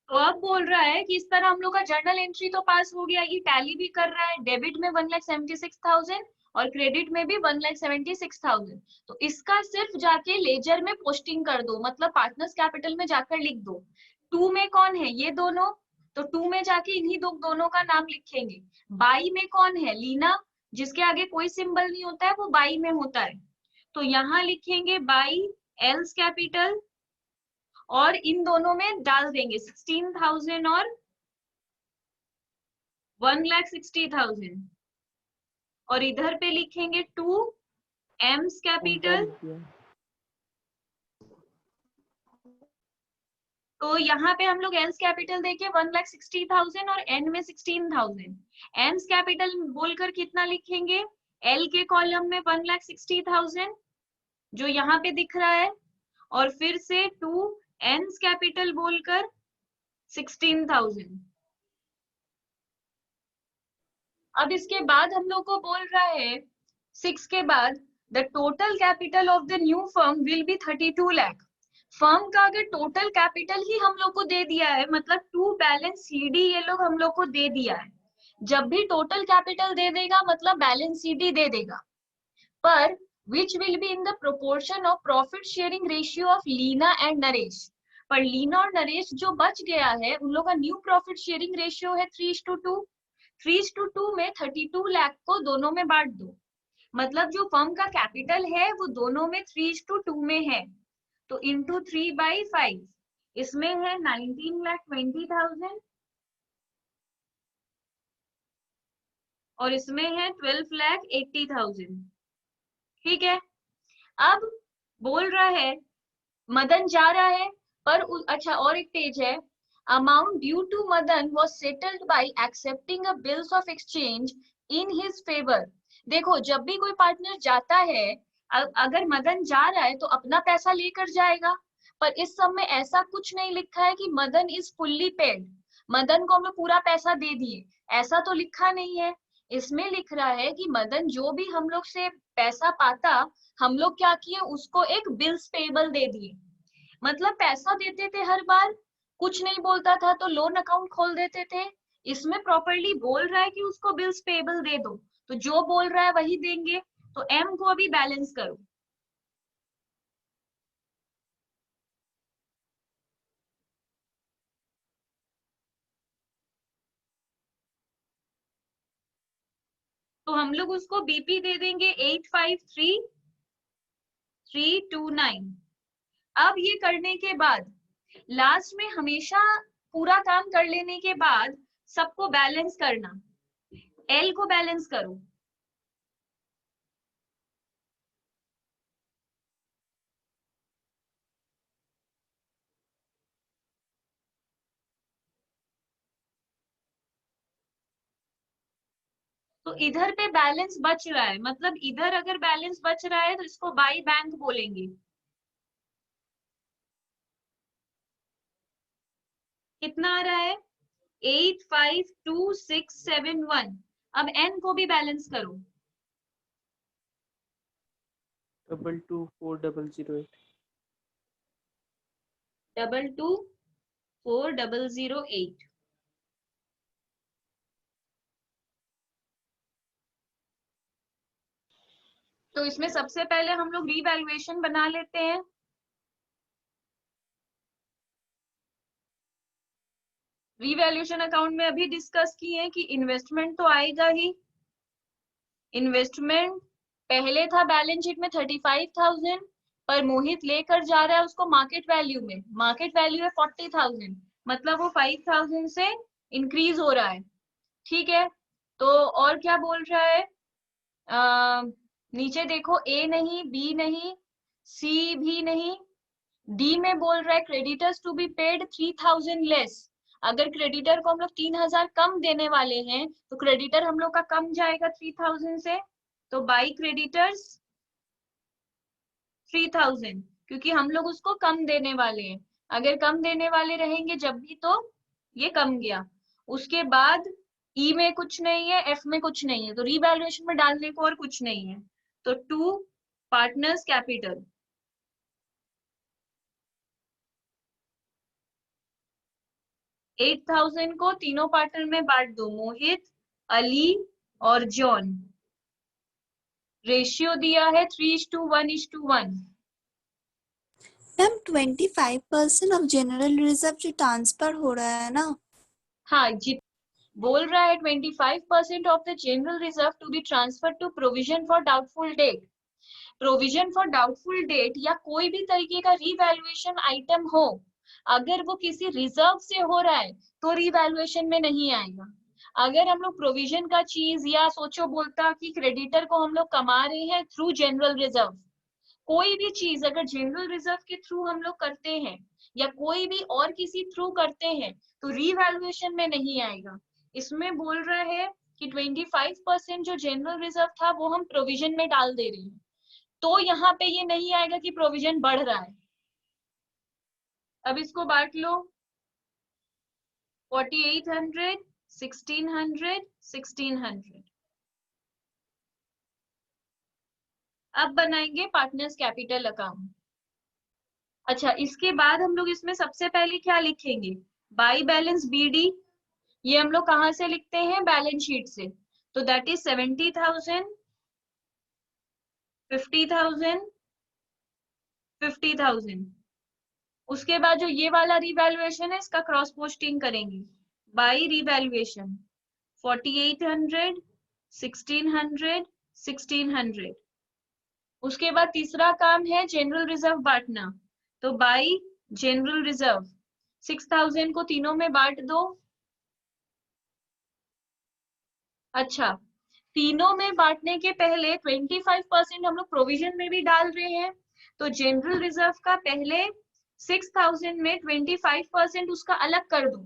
तो अब बोल रहा है कि इस तरह हम लोग का जर्नल एंट्री तो पास हो गया, ये टैली भी कर रहा है, डेबिट में 1,76,000 और क्रेडिट में भी 1,76,000। तो इसका सिर्फ जाके लेजर में पोस्टिंग कर दो, मतलब पार्टनर्स कैपिटल में जाकर लिख दो। टू में कौन है, ये दोनों, तो टू में जाके इन्हीं दोनों का नाम लिखेंगे। बाई में कौन है, लीना, जिसके आगे कोई सिंबल नहीं होता है वो बाई में होता है, तो यहाँ लिखेंगे बाई एल्स कैपिटल, और इन दोनों में डाल देंगे 16,000 और 1,60,000, और इधर पे लिखेंगे टू एम्स उल्टा कैपिटल। लिख दिया। तो यहाँ पे हम लोग एल्स कैपिटल देके 1,60,000 और एन में 16,000। एम्स कैपिटल बोलकर कितना लिखेंगे, एल के कॉलम में 1,60,000 जो यहाँ पे दिख रहा है, और फिर से टू एन्स कैपिटल बोलकर 16,000। अब इसके बाद हम लोग को बोल रहा है 6 के बाद the total capital of the new firm will be 32 lakh. Firm का अगर टोटल कैपिटल ही हम लोग को दे दिया है, मतलब टू बैलेंस सीडी ये लोग हम लोग को दे दिया है, जब भी टोटल कैपिटल दे देगा मतलब बैलेंस सीडी दे देगा, पर which will be in the proportion of profit sharing ratio of Leena and Naresh. पर लीना और नरेश जो बच गया है उन लोग का न्यू प्रॉफिट शेयरिंग रेशियो है 3:2। 3:2 में 32 लाख को दोनों में बांट दो, मतलब जो फर्म का कैपिटल है वो दोनों में 3:2 में है, तो इंटू 3/5, इसमें है 19,20,000 और इसमें है 12,80,000। ठीक है। अब बोल रहा है मदन जा रहा है, पर अच्छा और एक पेज है, amount due to Madan was settled by accepting a bills of exchange in his favour. देखो जब भी कोई पार्टनर जाता है, अगर मदन जा रहा है तो अपना पैसा लेकर जाएगा, पर इस सब में ऐसा कुछ नहीं लिखा है कि Madan is fully paid, Madan को हम लोग पूरा पैसा दे दिए, ऐसा तो लिखा नहीं है। इसमें लिख रहा है कि मदन जो भी हम लोग से पैसा पाता, हम लोग क्या किए उसको एक बिल्स पेबल दे दिए, मतलब पैसा देते थे हर बार, कुछ नहीं बोलता था तो लोन अकाउंट खोल देते थे। इसमें प्रॉपरली बोल रहा है कि उसको बिल्स पेबल दे दो, तो जो बोल रहा है वही देंगे। तो एम को अभी बैलेंस करो। तो हम लोग उसको बीपी दे देंगे 853,329। अब ये करने के बाद लास्ट में हमेशा पूरा काम कर लेने के बाद सबको बैलेंस करना, एल को बैलेंस करो। तो इधर पे बैलेंस बच रहा है, मतलब इधर अगर बैलेंस बच रहा है तो इसको बाई बैंक बोलेंगे। कितना आ रहा है, 852,671। अब एन को भी बैलेंस करो। 22,4,008। 22,4,008। तो इसमें सबसे पहले हम लोग रीवैल्यूएशन बना लेते हैं। रीवैल्यूएशन अकाउंट में अभी डिस्कस किए हैं कि इन्वेस्टमेंट तो आएगा ही। इन्वेस्टमेंट पहले था बैलेंस शीट में 35,000, पर मोहित लेकर जा रहा है उसको मार्केट वैल्यू में, मार्केट वैल्यू है 40,000, मतलब वो 5,000 से इंक्रीज हो रहा है। ठीक है। तो और क्या बोल रहा है, नीचे देखो, ए नहीं, बी नहीं, सी भी नहीं, डी में बोल रहा है creditors to be paid 3,000 less. अगर क्रेडिटर को हम लोग 3,000 कम देने वाले हैं तो क्रेडिटर हम लोग का कम जाएगा 3,000 से, तो बाई क्रेडिटर्स 3,000, क्योंकि हम लोग उसको कम देने वाले हैं। अगर कम देने वाले रहेंगे जब भी तो ये कम गया। उसके बाद ई में कुछ नहीं है, एफ में कुछ नहीं है, तो रीवैल्यूएशन में डालने को और कुछ नहीं है, तो टू पार्टनर्स कैपिटल। 8,000 को तीनों पार्टनर में बांट दो, मोहित, अली और जॉन। रेशियो दिया है 3:1:1। मैम 25% ऑफ जनरल रिजर्व जो ट्रांसफर हो रहा है ना। हाँ, बोल रहा है 25% of the general reserve to be transfer to provision for doubtful debt. Provision for doubtful debt या कोई भी तरीके का रीवैल्यूएशन आइटम हो, अगर वो किसी रिजर्व से हो रहा है तो रीवैल्यूएशन में नहीं आएगा। अगर हम लोग प्रोविजन का चीज, या सोचो बोलता कि क्रेडिटर को हम लोग कमा रहे हैं थ्रू जनरल रिजर्व, कोई भी चीज अगर जनरल रिजर्व के थ्रू हम लोग करते हैं या कोई भी और किसी थ्रू करते हैं तो रीवैल्यूएशन में नहीं आएगा। इसमें बोल रहा है कि 25% जो जनरल रिजर्व था वो हम प्रोविजन में डाल दे रहे हैं, तो यहाँ पे ये नहीं आएगा कि प्रोविजन बढ़ रहा है। अब इसको बांट लो, 4800, 1600, 1600। अब बनाएंगे पार्टनर्स कैपिटल अकाउंट। अच्छा, इसके बाद हम लोग इसमें सबसे पहले क्या लिखेंगे, बाई बैलेंस बीडी। ये हम लोग कहाँ से लिखते हैं, बैलेंस शीट से। तो दैट इज 70,000, 50,000, 50,000। उसके बाद जो ये वाला रिवैल्यूएशन है इसका क्रॉस पोस्टिंग करेंगे, बाई रिवैल्यूएशन 4800, 1600, 1600। उसके बाद तीसरा काम है जनरल रिजर्व बांटना, तो बाई जनरल रिजर्व 6,000 को तीनों में बांट दो। अच्छा, तीनों में बांटने के पहले 25% हम लोग प्रोविजन में भी डाल रहे हैं, तो जनरल रिजर्व का पहले 6,000 में 25% उसका अलग कर दो,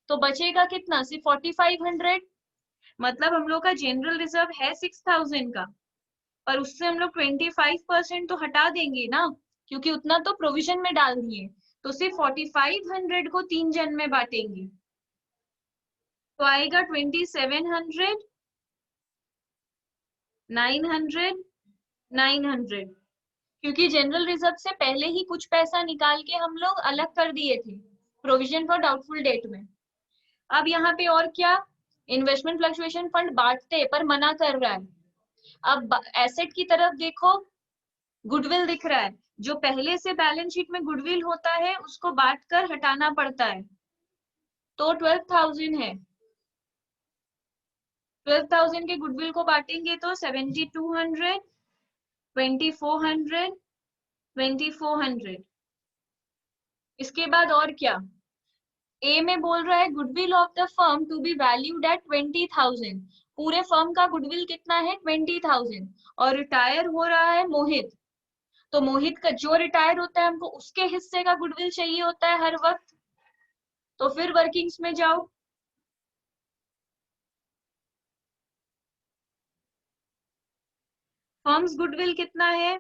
तो बचेगा कितना, सिर्फ 4,500। मतलब हम लोग का जनरल रिजर्व है 6,000 का, पर उससे हम लोग 25% तो हटा देंगे ना, क्योंकि उतना तो प्रोविजन में डाल दिए। तो सिर्फ 4,500 को 3 जन में बांटेंगे, तो आएगा 2,700, 900, 900। क्योंकि जनरल रिजर्व से पहले ही कुछ पैसा निकाल के हम लोग अलग कर दिए थे प्रोविजन फॉर डाउटफुल डेट में। अब यहाँ पे और क्या, इन्वेस्टमेंट फ्लक्चुएशन फंड बांटते पर मना कर रहा है। अब एसेट की तरफ देखो, गुडविल दिख रहा है, जो पहले से बैलेंस शीट में गुडविल होता है उसको बांट कर हटाना पड़ता है, तो 12,000 है। 12,000 के गुडविल को बांटेंगे तो 7,200, 2,400, 2,400। इसके बाद और क्या, ए में बोल रहा है goodwill of the firm to be valued at 20,000। पूरे फर्म का गुडविल कितना है, 20,000। और रिटायर हो रहा है मोहित, तो मोहित का जो रिटायर होता है हमको उसके हिस्से का गुडविल चाहिए होता है हर वक्त। तो फिर वर्किंग्स में जाओ, फर्म्स गुडविल कितना है,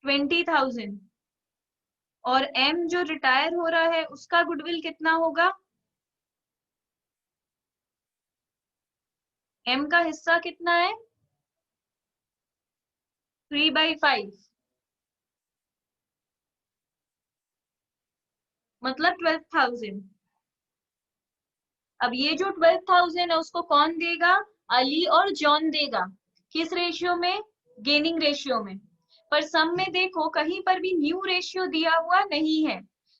20,000। और एम जो रिटायर हो रहा है उसका गुडविल कितना होगा, एम का हिस्सा कितना है, 3/5, मतलब 12,000। अब ये जो 12,000 है उसको कौन देगा, अली और जॉन देगा। किस रेशियो में, गेनिंग रेशियो में। पर सम में देखो कहीं पर भी न्यू रेशियो दिया हुआ नहीं है।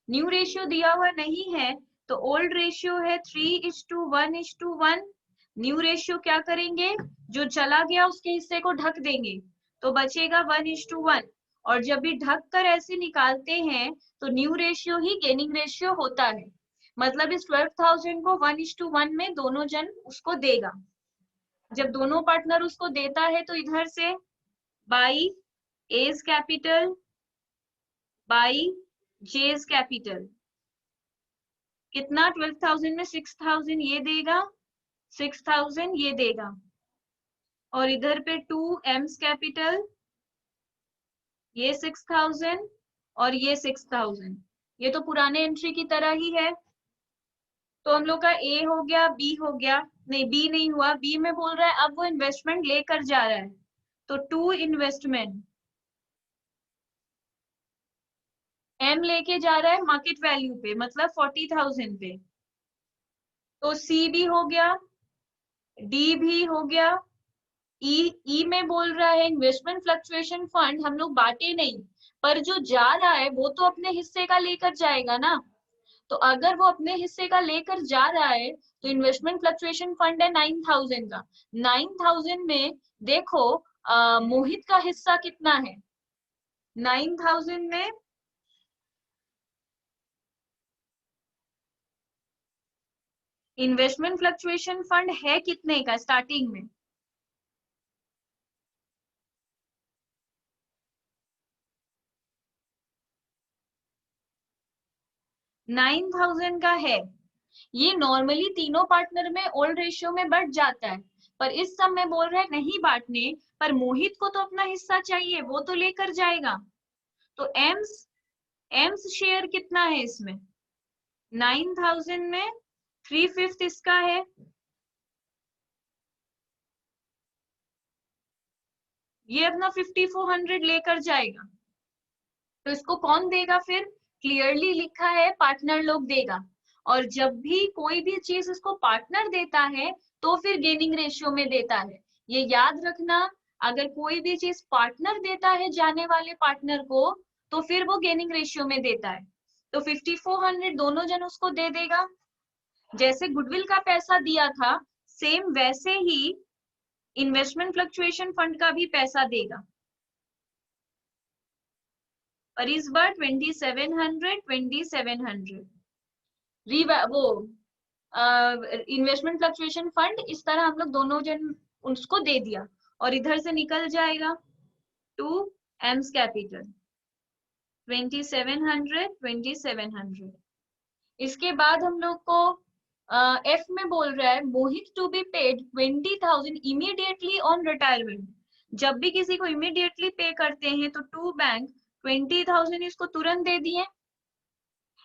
न्यू रेशियो दिया हुआ नहीं है तो ओल्ड रेशियो है 3:1:1। न्यू रेशियो क्या करेंगे, जो चला गया उसके हिस्से को ढक देंगे, तो बचेगा 1:1। और जब भी ढक कर ऐसे निकालते हैं तो न्यू रेशियो ही गेनिंग रेशियो होता है। मतलब इस 12,000 को 1:1 में दोनों जन उसको देगा। जब दोनों पार्टनर उसको देता है तो इधर से बाई एज कैपिटल, बाई जेज कैपिटल, कितना, 12,000 में 6,000 ये देगा, 6,000 ये देगा। और इधर पे 2 एम्स कैपिटल, ये 6,000 और ये 6,000। ये तो पुराने एंट्री की तरह ही है। तो हम लोग का ए हो गया, बी हो गया, नहीं बी नहीं हुआ, बी में बोल रहा है अब वो इन्वेस्टमेंट लेकर जा रहा है, तो टू इन्वेस्टमेंट, M लेके जा रहा है मार्केट वैल्यू पे, मतलब 40,000 पे, तो C भी हो गया, D भी हो गया, ई में बोल रहा है इन्वेस्टमेंट फ्लक्चुएशन फंड हम लोग बांटे नहीं, पर जो जा रहा है वो तो अपने हिस्से का लेकर जाएगा ना। तो अगर वो अपने हिस्से का लेकर जा रहा है तो इन्वेस्टमेंट फ्लक्चुएशन फंड है 9,000 का। 9,000 में देखो मोहित का हिस्सा कितना है। 9,000 में इन्वेस्टमेंट फ्लक्चुएशन फंड है कितने का स्टार्टिंग में? 9,000 का है। ये नॉर्मली तीनों पार्टनर में ओल्ड रेशियो में बढ़ जाता है, पर इस समय बोल रहे हैं नहीं बांटने, पर मोहित को तो अपना हिस्सा चाहिए, वो तो लेकर जाएगा। तो एम्स शेयर कितना है इसमें? 9,000 में 3/5 इसका है, ये अपना 5,400 लेकर जाएगा। तो इसको कौन देगा फिर? क्लियरली लिखा है पार्टनर लोग देगा। और जब भी कोई भी चीज इसको पार्टनर देता है तो फिर गेनिंग रेशियो में देता है, ये याद रखना। अगर कोई भी चीज पार्टनर देता है जाने वाले पार्टनर को तो फिर वो गेनिंग रेशियो में देता है। तो 5,400 दोनों जन उसको दे देगा। जैसे गुडविल का पैसा दिया था सेम वैसे ही इन्वेस्टमेंट फ्लक्चुएशन फंड का भी पैसा देगा। और इस बार 2,700 वो इन्वेस्टमेंट फ्लक्चुएशन फंड इस तरह हम लोग दोनों जन उसको दे दिया, और इधर से निकल जाएगा टू एम्स कैपिटल 2,700। इसके बाद हम लोग को एफ में बोल रहा है Mohit to be paid 20,000 immediately on retirement. जब भी किसी को इमीडिएटली पे करते हैं तो टू बैंक 20,000 इसको तुरंत दे दिए,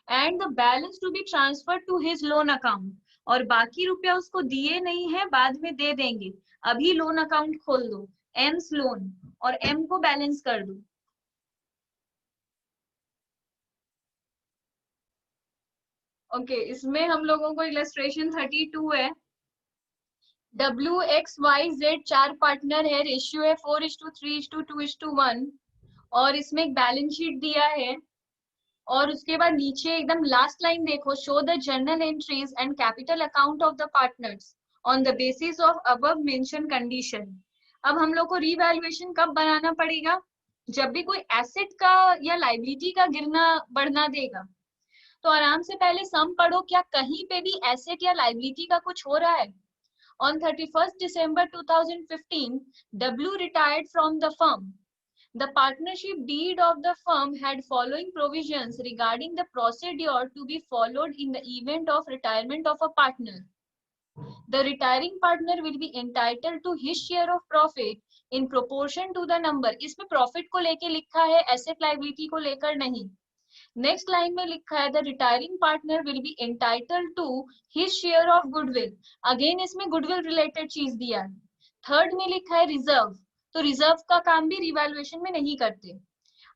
and the balance to be transfer to his loan account. और बाकी रुपया उसको दिए नहीं है, बाद में दे देंगे, अभी लोन अकाउंट खोल दो, एम्स लोन, और एम को बैलेंस कर दो। ओके इसमें हम लोगों को इलस्ट्रेशन 32 है। WXYZ चार पार्टनर है, रेशियो है 4:3:2:1, और इसमें एक बैलेंस शीट दिया है। और उसके बाद नीचे एकदम लास्ट लाइन देखो, show the journal entries and capital account of the partners on the basis of above mention condition. अब हम लोग को रीवैल्यूएशन कब बनाना पड़ेगा? जब भी कोई एसेट का या लाइबिलिटी का गिरना बढ़ना देगा। तो आराम से पहले सम पढ़ो, क्या कहीं पे भी एसेट या लाइबिलिटी का कुछ हो रहा है? On 31st December 2015, W retired from the firm. The partnership deed of the firm had following provisions regarding the procedure to be followed in the event of retirement of a partner. The retiring partner will be entitled to his share of profit in proportion to the number. इसमें profit को लेके लिखा है, asset liability को लेकर नहीं। Next line में लिखा है the retiring partner will be entitled to his share of goodwill. Again इसमें गुडविल रिलेटेड चीज दिया है। थर्ड में लिखा है रिजर्व, तो रिजर्व का काम भी रिवैल्यूएशन में नहीं करते।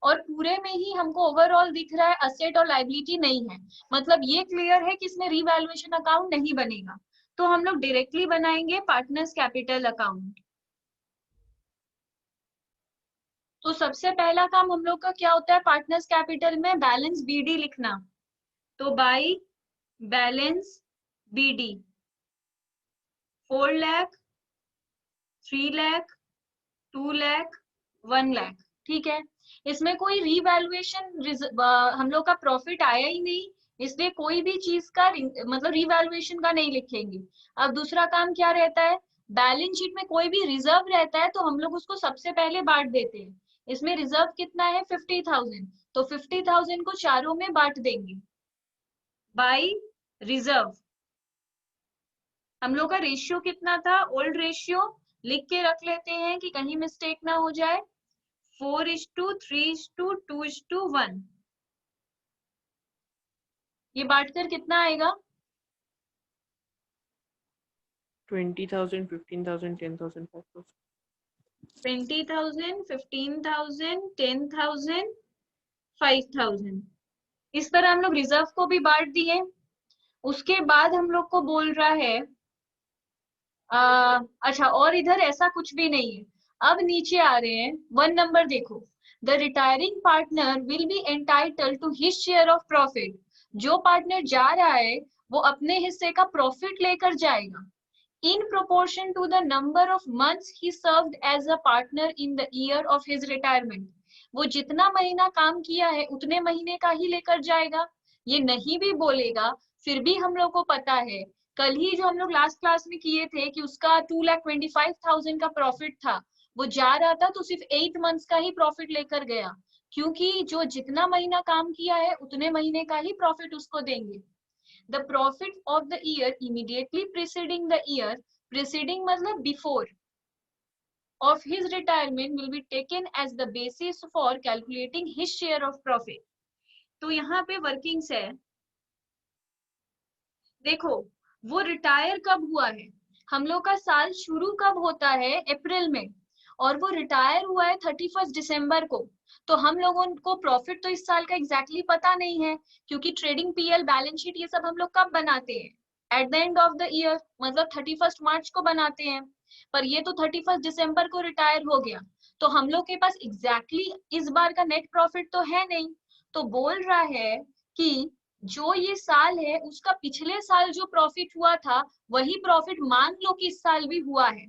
और पूरे में ही हमको ओवरऑल दिख रहा है असेट और लाइबिलिटी नहीं है, मतलब ये क्लियर है कि इसमें रिवैल्यूएशन अकाउंट नहीं बनेगा। तो हम लोग डायरेक्टली बनाएंगे पार्टनर्स कैपिटल अकाउंट। तो सबसे पहला काम हम लोग का क्या होता है पार्टनर्स कैपिटल में? बैलेंस बीडी लिखना। तो by balance BD 4 lakh, 3 lakh, 2 lakh, 1 lakh, ठीक है। इसमें कोई रीवैल्यूएशन हम लोग का प्रॉफिट आया ही नहीं, इसलिए कोई भी चीज का मतलब रीवैल्यूएशन का नहीं लिखेंगे। अब दूसरा काम क्या रहता है? बैलेंस शीट में कोई भी रिजर्व रहता है तो हम लोग उसको सबसे पहले बांट देते हैं। इसमें रिजर्व कितना है? 50,000, तो 50,000 को चारों में बांट देंगे बाई रिजर्व। हम लोग का रेशियो कितना था? ओल्ड रेशियो लिख के रख लेते हैं कि कहीं मिस्टेक ना हो जाए, 4:3:2:1। ये बांटकर कितना आएगा? 20,000, 15,000, 10,000, 5,000। 20,000, 15,000, 10,000, 5,000। इस तरह हम लोग रिजर्व को भी बांट दिए। उसके बाद हम लोग को बोल रहा है अच्छा, और इधर ऐसा कुछ भी नहीं है। अब नीचे आ रहे हैं, 1 नंबर देखो, the retiring partner will be entitled to his share of profit. जो पार्टनर जा रहा है वो अपने हिस्से का प्रॉफिट लेकर जाएगा in proportion to the number of months he served as a partner in the year of his retirement। वो जितना महीना काम किया है उतने महीने का ही लेकर जाएगा। ये नहीं भी बोलेगा फिर भी हम लोग को पता है, कल ही जो हम लोग लास्ट क्लास में किए थे कि उसका 2,25,000 का प्रॉफिट था, वो जा रहा था तो सिर्फ 8 मंथ्स का ही प्रॉफिट लेकर गया, क्योंकि जो जितना महीना काम किया है उतने महीने का ही प्रॉफिट उसको देंगे। The profit of the year immediately preceding the year, preceding मतलब before, of his retirement will be taken as the basis for calculating his share of profit। तो यहाँ पे वर्किंग्स है, देखो वो रिटायर कब हुआ है, हम लोग का साल शुरू कब होता है, अप्रैल में, और वो रिटायर हुआ है 31 दिसंबर को। तो हम लोगों को प्रॉफिट तो इस साल का एग्जैक्टली पता नहीं है, क्योंकि ट्रेडिंग पीएल बैलेंस शीट ये सब हम लोग कब बनाते हैं, at the end of the year, मतलब 31 मार्च को बनाते हैं। पर ये तो 31 दिसंबर को रिटायर हो गया, तो हम लोग के पास एग्जैक्टली इस बार का नेट प्रॉफिट तो है नहीं। तो बोल रहा है कि जो ये साल है उसका पिछले साल जो प्रॉफिट हुआ था वही प्रॉफिट मान लो कि इस साल भी हुआ है।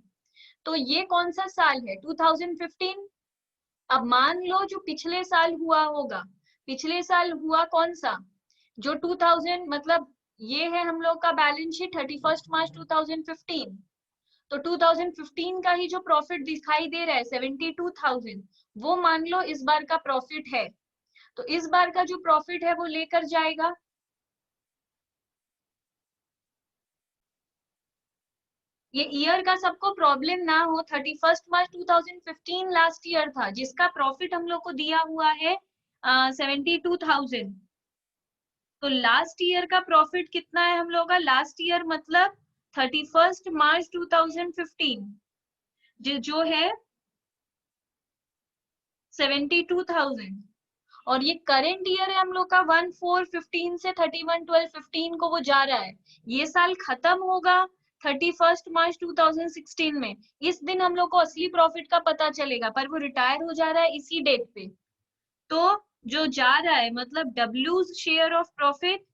तो ये कौन सा साल है, 2015। अब मान लो जो पिछले साल हुआ होगा, पिछले साल हुआ कौन सा, जो 2000 मतलब ये है हम लोग का बैलेंस शीट 31 मार्च 2015। तो 2015 का ही जो प्रॉफिट दिखाई दे रहा है 72,000, वो मान लो इस बार का प्रॉफिट है। तो इस बार का जो प्रॉफिट है वो लेकर जाएगा। ये ईयर का सबको प्रॉब्लम ना हो, 31 मार्च 2015 लास्ट ईयर था जिसका प्रॉफिट हम लोग को दिया हुआ है 72,000। तो लास्ट ईयर का प्रॉफिट कितना है हम लोग का, लास्ट ईयर मतलब 31 मार्च 2015 जो है 72,000। और ये करेंट ईयर है हम लोग का 1/4/15 से 31/12/15 को वो जा रहा है। ये साल खत्म होगा 31 मार्च 2016 में। इस दिन हम लोग को असली प्रॉफिट का पता चलेगा, पर वो रिटायर हो जा रहा है इसी डेट पे। तो जो जा रहा है मतलब W's शेयर ऑफ प्रॉफिट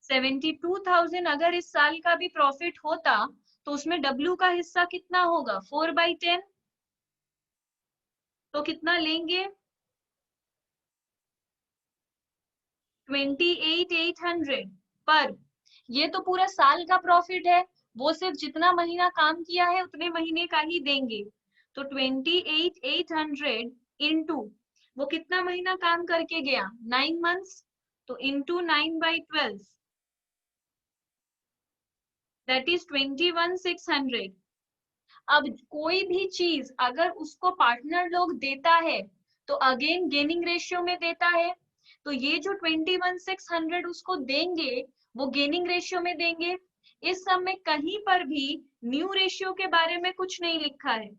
72,000 अगर इस साल का भी प्रॉफिट होता तो उसमें W का हिस्सा कितना होगा, 4/10। तो कितना लेंगे, 28,800। पर ये तो पूरा साल का प्रॉफिट है, वो सिर्फ जितना महीना काम किया है उतने महीने का ही देंगे। तो 28,800 इंटू वो कितना महीना काम करके गया, 9 मंथ्स, तो इंटू 9/12 दैट इज 21,600। अब कोई भी चीज अगर उसको पार्टनर लोग देता है तो अगेन गेनिंग रेशियो में देता है। तो ये जो 21,600 उसको देंगे वो गेनिंग रेशियो में देंगे। इस सब में कहीं पर भी न्यू रेशियो के बारे में कुछ नहीं लिखा है।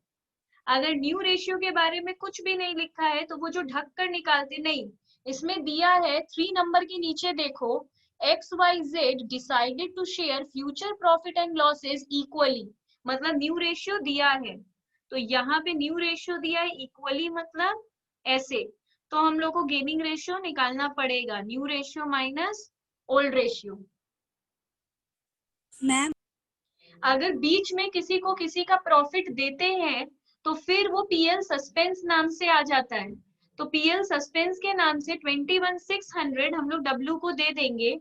अगर न्यू रेशियो के बारे में कुछ भी नहीं लिखा है तो वो जो ढक कर निकालते नहीं, इसमें दिया है 3 नंबर के नीचे देखो, XYZ decided to share future profit and losses equally, मतलब न्यू रेशियो दिया है। तो यहाँ पे न्यू रेशियो दिया है इक्वली, मतलब ऐसे। तो हम लोग को गेनिंग रेशियो निकालना पड़ेगा, new ratio minus old ratio. Ma'am अगर बीच में किसी को किसी का प्रॉफिट देते हैं तो फिर वो पीएल सस्पेंस नाम से आ जाता है। तो पीएल सस्पेंस के नाम से 21,600 हम लोग डब्ल्यू को दे देंगे।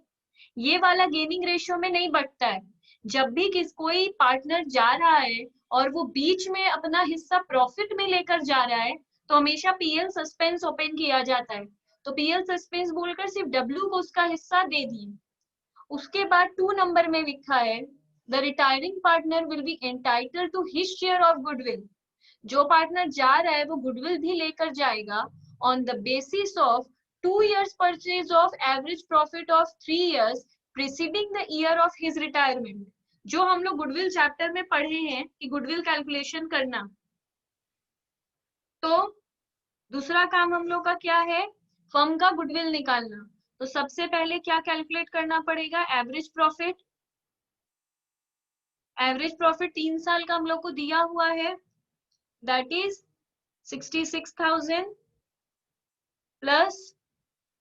ये वाला गेनिंग रेशियो में नहीं बढ़ता है। जब भी कोई पार्टनर जा रहा है और वो बीच में अपना हिस्सा प्रॉफिट में लेकर जा रहा है तो हमेशा पीएल सस्पेंस ओपन किया जाता है। तो पीएल सस्पेंस बोलकर सिर्फ डब्ल्यू को उसका हिस्सा दे दिए। उसके बाद 2 नंबर में लिखा है the retiring partner will be entitled to his share of goodwill. जो पार्टनर जा रहा है वो गुडविल भी लेकर जाएगा on the basis of 2 years purchase of average profit of 3 years preceding the year of his retirement. जो हम लोग गुडविल चैप्टर में पढ़े हैं कि गुडविल कैलकुलेशन करना, तो दूसरा काम हम लोग का क्या है, फर्म का गुडविल निकालना। तो सबसे पहले क्या कैलकुलेट करना पड़ेगा, एवरेज प्रॉफिट। एवरेज प्रॉफिट 3 साल का हम लोग को दिया हुआ है, that is 66,000 plus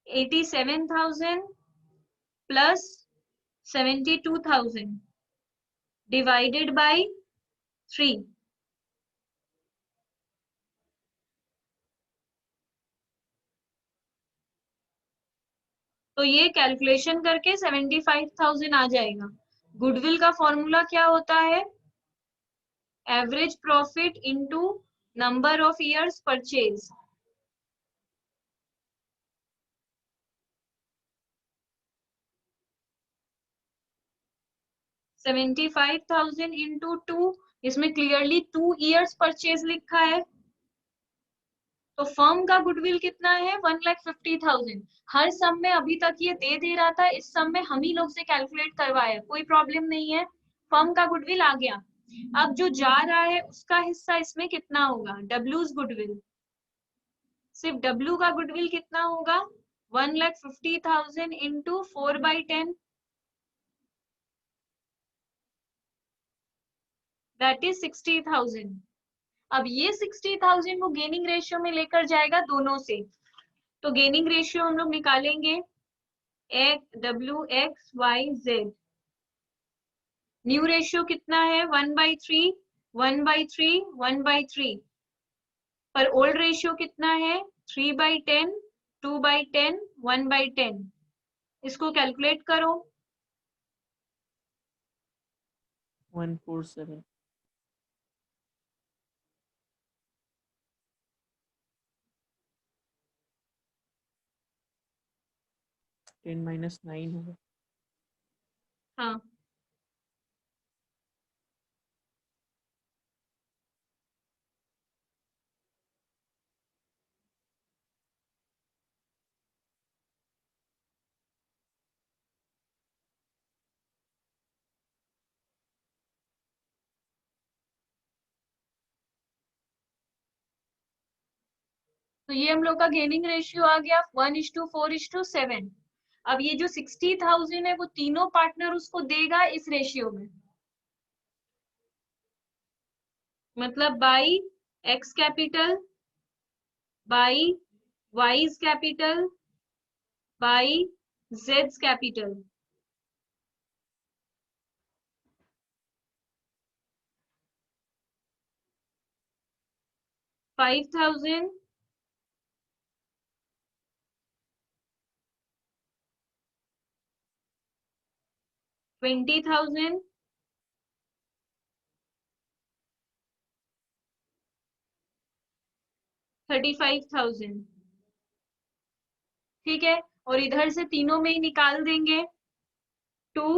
87,000 plus 72,000 divided by 3। तो ये कैलकुलेशन करके 75,000 आ जाएगा। गुडविल का फॉर्मूला क्या होता है, average profit into number of years purchase. $75,000 into 2, इसमें क्लियरली 2 इयर्स परचेज लिखा है। तो फर्म का गुडविल कितना है, 1,50,000। हर सम में अभी तक ये दे रहा था, इस सम में हम ही लोग से कैलकुलेट करवाया, कोई प्रॉब्लम नहीं है। फर्म का गुडविल आ गया। अब जो जा रहा है उसका हिस्सा इसमें कितना होगा, डब्ल्यूज गुडविल। सिर्फ डब्ल्यू का गुडविल कितना होगा, 1,50,000 इंटू 4/10, दैट इज 60,000। अब ये 60,000 वो गेनिंग रेशियो में लेकर जाएगा दोनों से। तो गेनिंग रेशियो हम लोग निकालेंगे, WXYZ। न्यू रेशियो कितना है, 1/3 1/3 1/3। पर ओल्ड रेशियो कितना है, 3/10 2/10 1/10। इसको कैलकुलेट करो। 147। 10 - 9 होगा। हाँ, तो ये हम लोग का गेनिंग रेशियो आ गया 1:4:7। अब ये जो 60,000 है वो तीनों पार्टनर उसको देगा इस रेशियो में, मतलब by x capital by wise capital by Jades capital. 5,000 20,000 35,000। ठीक है, और इधर से तीनों में ही निकाल देंगे। 2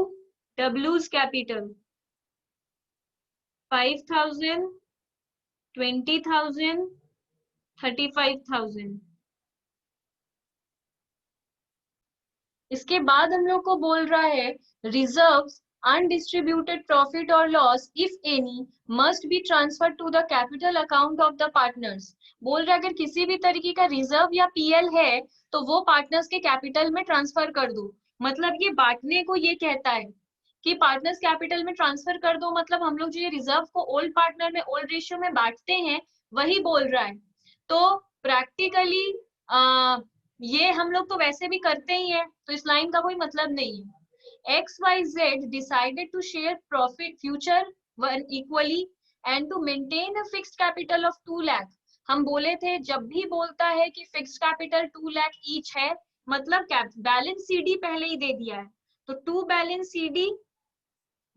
डब्ल्यूज कैपिटल 5,000 20,000 35,000। इसके बाद हम लोग को बोल रहा है रिजर्व्स अनडिस्ट्रीब्यूटेड प्रॉफिट और loss if any must be transfer to the capital account of the partners. बोल रहा है अगर किसी भी तरीके का रिजर्व या पीएल है तो वो पार्टनर्स के कैपिटल में ट्रांसफर कर दो। मतलब ये बांटने को ये कहता है कि पार्टनर्स कैपिटल में ट्रांसफर कर दो, मतलब हम लोग जो ये रिजर्व को ओल्ड पार्टनर में ओल्ड रेशियो में बांटते हैं वही बोल रहा है। तो प्रैक्टिकली ये हम लोग तो वैसे भी करते ही हैं, तो इस लाइन का कोई मतलब नहीं है। XYZ decided to share profit future one equally and to maintain a fixed capital of 2 lakh। हम बोले थे जब भी बोलता है कि फिक्स्ड कैपिटल 2 लाख ईच है, मतलब बैलेंस सीडी पहले ही दे दिया है। तो 2 बैलेंस सीडी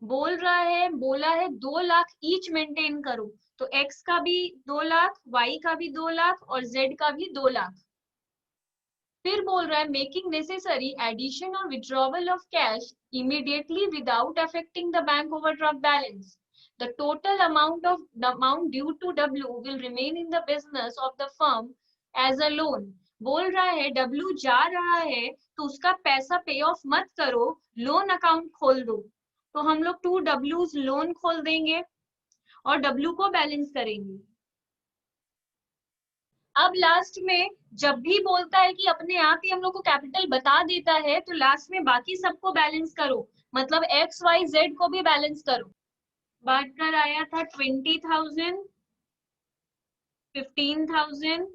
बोल रहा है, बोला है 2 लाख ईच मेंटेन करो। तो X का भी 2 लाख, Y का भी 2 लाख और Z का भी 2 लाख। फिर बोल रहा है मेकिंग नेसेसरी एडिशन और withdrawal of cash immediately without affecting the bank overdraft balance. The total amount due to W will remain in the business of the firm as a loan. बोल रहा है W जा रहा है तो उसका पैसा पे ऑफ मत करो, लोन अकाउंट खोल दो। तो हम लोग 2 W's लोन खोल देंगे और W को बैलेंस करेंगे। अब लास्ट में जब भी बोलता है कि अपने आप ही हम लोग को कैपिटल बता देता है, तो लास्ट में बाकी सबको बैलेंस करो, मतलब एक्स वाई जेड को भी बैलेंस करो। बात कर आया था 20,000, 15,000,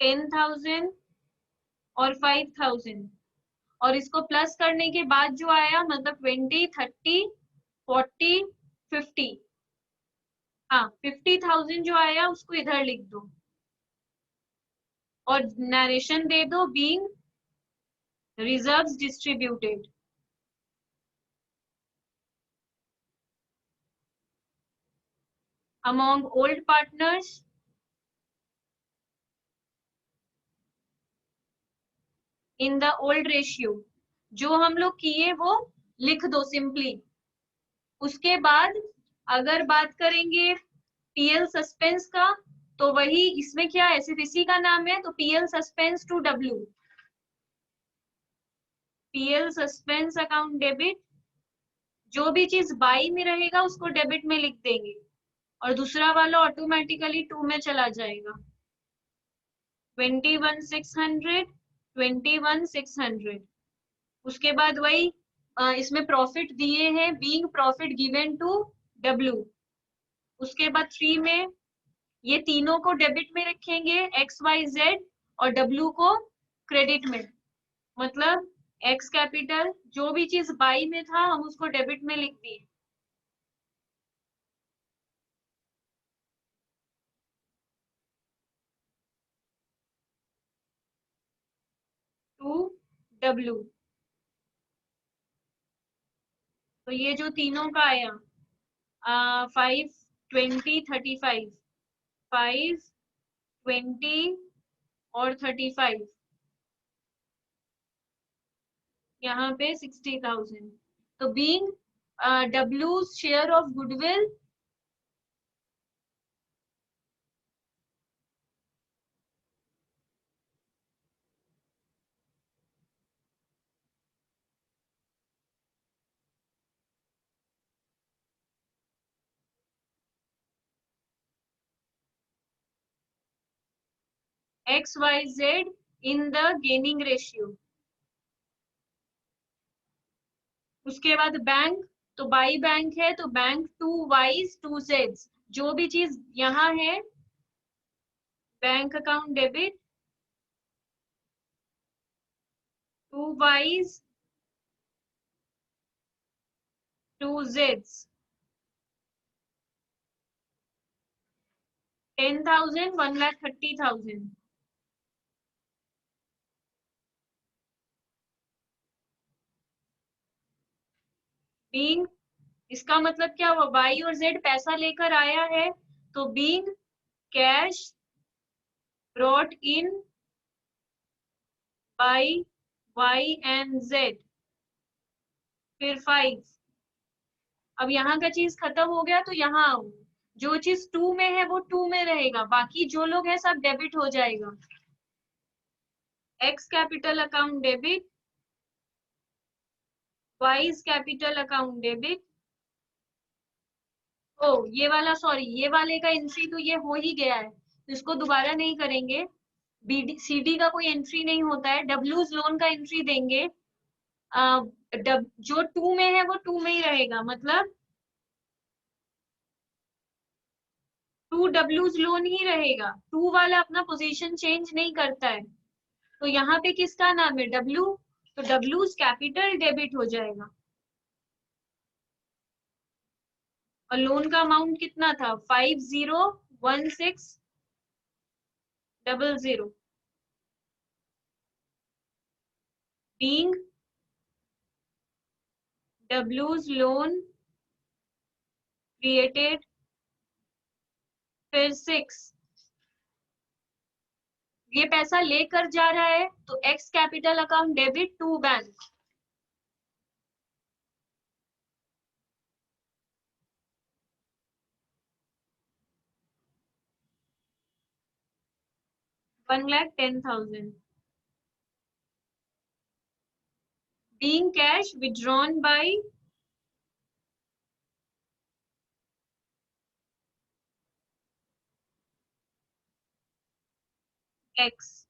10,000 और 5,000, और इसको प्लस करने के बाद जो आया मतलब 20, 30, 40, 50, हाँ 50,000 जो आया उसको इधर लिख दो और नरेशन दे दो being reserves distributed. among old partners in the old ratio, जो हम लोग किए वो लिख दो सिंपली। उसके बाद अगर बात करेंगे पीएल सस्पेंस का, तो वही इसमें क्या है, सिर्फ इसी का नाम है, तो PL suspense to W, PL suspense account debit, जो भी चीज बाई में रहेगा उसको डेबिट में लिख देंगे और दूसरा वाला ऑटोमेटिकली टू में चला जाएगा। 21,600, 21,600। उसके बाद वही इसमें प्रॉफिट दिए हैं, being profit given to W. उसके बाद 3 में ये तीनों को डेबिट में रखेंगे, एक्स वाई जेड, और डब्ल्यू को क्रेडिट में, मतलब एक्स कैपिटल जो भी चीज बाई में था हम उसको डेबिट में लिख दिए। टू डब्ल्यू, तो ये जो तीनों का आया 5, 20, 35, 5, 20 और 35, यहाँ पे 60,000। तो being W share of goodwill X Y Z in the gaining ratio. उसके बाद बैंक, तो बाई बैंक है तो बैंक टू वाइज टू जेड्स, जो भी चीज यहाँ है bank account debit to Y's to जेड्स। 10,000, 1,30,000। बीइंग, इसका मतलब क्या हुआ, वाई और जेड पैसा लेकर आया है, तो being cash brought in by Y and Z. फिर 5, अब यहाँ का चीज खत्म हो गया तो यहाँ आओ, जो चीज टू में है वो टू में रहेगा, बाकी जो लोग हैं सब डेबिट हो जाएगा। X capital account debit, Y's capital account debit. ओ ये वाला सॉरी, ये वाले का एंट्री तो ये हो ही गया है, तो इसको दोबारा नहीं करेंगे। बीडी सीडी का कोई एंट्री नहीं होता है, डब्ल्यूज लोन का एंट्री देंगे। जो टू में है वो टू में ही रहेगा, मतलब टू डब्ल्यूज लोन ही रहेगा, टू वाला अपना पोजीशन चेंज नहीं करता है। तो यहाँ पे किसका नाम है, डब्ल्यू, तो डब्ल्यूज कैपिटल डेबिट हो जाएगा। और लोन का अमाउंट कितना था, 50,16,00, बीइंग डब्ल्यूज लोन क्रिएटेड। फिर 6, ये पैसा लेकर जा रहा है तो X capital account debit to bank. $1,10,000, being cash withdrawn by x